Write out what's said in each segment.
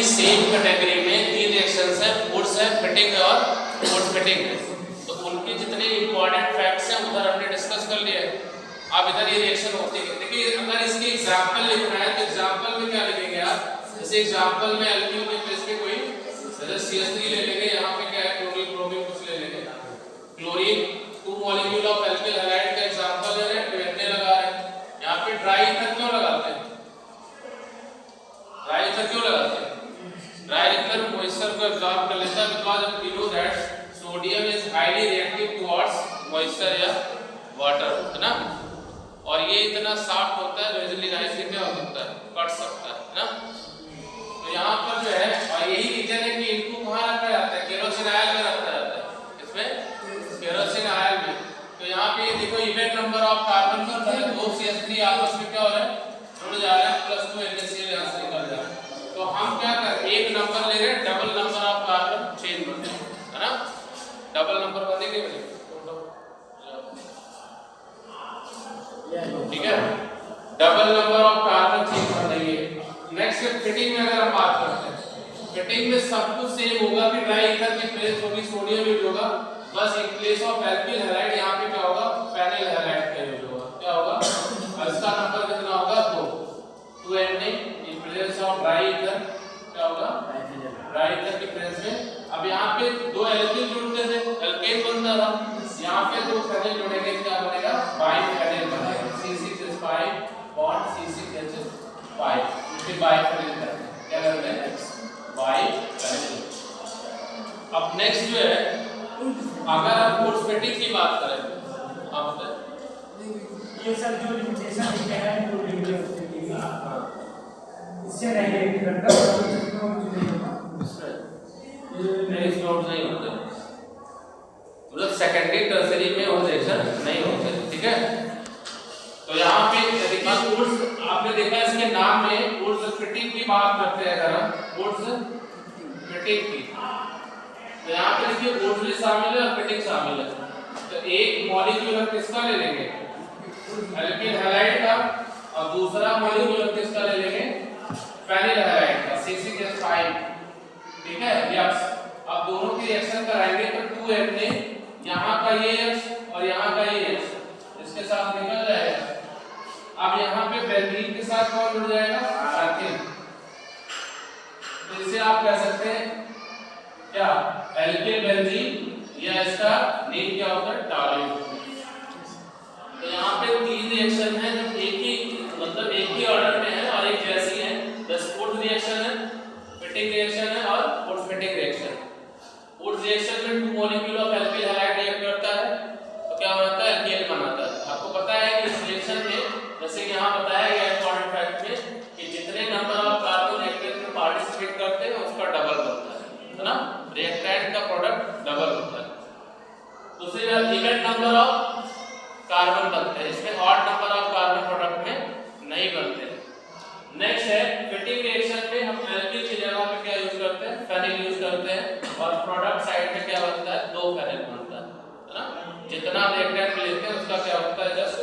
भी same category में 3 reactions हैं, वुड्स है, फिटिंग है और वुड फिटिंग है। तो उनके जितने इंपॉर्टेंट फैक्ट्स हैं उधर हमने डिस्कस कर लिया है। अब इधर ये रिएक्शन होती है। देखिए अगर इसकी एग्जांपल लिखना है तो एग्जांपल में क्या लिखेंगे आप? जैसे एग्जांपल में एल्कीन के प्लेस पे कोई जैसे CH3 ले लेंगे, यहाँ पे क्या है क्लोरीन ब्रोमीन कुछ ले लेंगे। Chlorine 2 molecule of alkyl halide का एग्जांपल ले रहे हैं, ट्वेंटे लगा रहे हैं। यहाँ पे ड्राई ईथर क्यों लगाते हैं? ड्राई ईथर क्यों लगाते हैं? ड्राई ईथर मॉइस्चर को एब्जॉर्ब कर लेता है because we know that sodium is highly reactive towards moisture या वाटर, है ना। और ये इतना सॉफ्ट होता है जो इजीली लाइफ से क्या हो सकता है, कट सकता है ना। तो यहाँ पर जो है और यही रीजन है कि इनको कहाँ रखा जाता है? केरोसिन आयल में रखा जाता है। इसमें केरोसिन आयल में। तो यहाँ पे ये देखो इवन नंबर ऑफ कार्बन बनता है, 2 CH3 आपस में क्या हो रहा है, जुड़ जा रहा है, +2 NaCl यहाँ से निकल जा रहा है। तो हम क्या कर एक नंबर ले रहे हैं, double number of carbon change बन रहे हैं, है ना। डबल नंबर बनेंगे ठीक है, double number of carbon change कर देंगे। नेक्स्ट फिटिंग में अगर हम बात करते हैं, फिटिंग में सब कुछ सेम होगा कि ड्राई ईथर की प्लेस होगी सोडियम यूज होगा, बस in place of alkyl halide यहाँ पे क्या होगा, फेनिल हैलाइड का यूज होगा। क्या होगा? इसका नंबर कितना होगा? 2 Na in place of dry ether क्या होगा, ड्राई ईथर की प्लेस में। अब यहाँ पे 2 एल्किल जुड़ते थे, एल्केन बनता था, यहाँ पे 2 फेनिल जुड़ेंगे, क्या बनेगा? बाइफेनिल बनेगा। C6H5 बॉन्ड C6H5 फिर बाइफेनिल करते हैं, क्या करते हैं? बाइफेनिल। अब नेक्स्ट जो है अगर हम वुड फिटिंग की बात करें, आप बताएं ये सब जो लिमिटेशन लिखे हैं वो लिमिटेशन इससे नहीं करता नेक्स्ट नोट नहीं होते, मतलब सेकेंडरी टर्सरी में रिएक्शन नहीं होते, ठीक है। तो यहाँ पे देखिए वुड्स आपने देखा इसके नाम में वुड्स फिटिंग की बात करते हैं, अगर हम वुड्स फिटिंग की, तो यहाँ पे देखिए वुड्स भी शामिल है और फिटिंग शामिल है। तो एक मॉलिक्यूल किसका ले लेंगे? एल्किल हैलाइड का, और दूसरा मॉलिक्यूल किसका ले लेंगे? फेनिल हैलाइड का, C6H5, ठीक है। यस, अब दोनों की रिएक्शन कराएंगे तो 2 Na यहाँ का ये H और यहाँ का ये H इसके साथ निकल जाएगा। अब यहाँ पे बेंजीन के साथ कौन जुड़ जाएगा? एल्किल। तो इसे आप कह सकते हैं क्या? एल्किल बेंजीन, या इसका नेम क्या होता है? टॉल्यून। तो यहाँ पे 3 रिएक्शन है जो एक ही मतलब एक ही ऑर्डर में है और एक जैसी है। वुड रिएक्शन है, फिटिंग रिएक्शन है और would fitting reaction. Would reaction में 2 molecule of alkyl halide react करता है तो क्या होता है? एल्केन बनाता है। आपको पता है कि इस रिएक्शन में जैसे कि यहाँ बताया गया है इंपॉर्टेंट फैक्ट में कि जितने नंबर ऑफ कार्बन रिएक्टेंट में पार्टिसिपेट करते हैं उसका डबल बनता है ना। रिएक्टेंट का प्रोडक्ट डबल होता है। दूसरी बात इवन नंबर ऑफ कार्बन बनते हैं, इसमें odd number of carbon product में नहीं बनते। नेक्स्ट है फिटिंग रिएक्शन में हम एल्किल की जगह पे क्या यूज करते हैं? फेनिल यूज करते हैं और प्रोडक्ट साइड में क्या बनता है? 2 फेनिल बनता है ना। जितना रिएक्टेंट लेते हैं उसका क्या होता है? जस्ट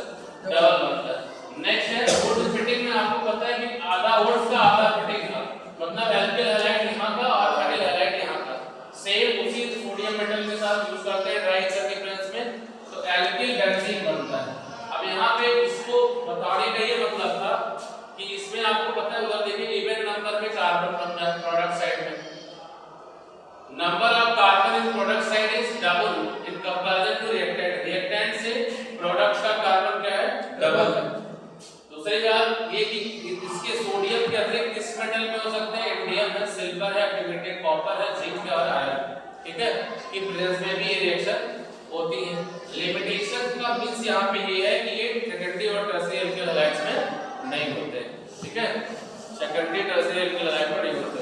डबल बनता है। नेक्स्ट है वुड फिटिंग में आपको पता है कि आधा वुड का आधा फिटिंग का, मतलब एल्किल हैलाइड यहाँ का और फेनिल हैलाइड यहाँ का सेम उसी सोडियम मेटल के साथ यूज करते हैं ड्राई ईथर के प्रेजेंस में, तो एल्किल बेंजीन बनता है। अब यहाँ पे इसको बताने का ये मतलब था कि इसमें आपको पता है उधर देखिए इवन नंबर में कार्बन बन रहा है प्रोडक्ट साइड में। Number of carbon in product side is double in comparison to reactant. Reactant से प्रोडक्ट का कार्बन क्या है? डबल है। दूसरी बात ये कि इसके सोडियम के अतिरिक्त किस मेटल में हो सकते हैं? इंडियम है, सिल्वर है, एक्टिवेटेड कॉपर है, जिंक है और आयरन, ठीक है। कि प्रेजेंस में भी ये रिएक्शन होती है। लिमिटेशन का मींस यहाँ पे ये है कि ये सेकेंडरी और टर्शियरी एल्किल हैलाइड्स में नहीं होते, ठीक है। सेकेंडरी टर्शियरी एल्किल हैलाइड में नहीं होते।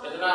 इतना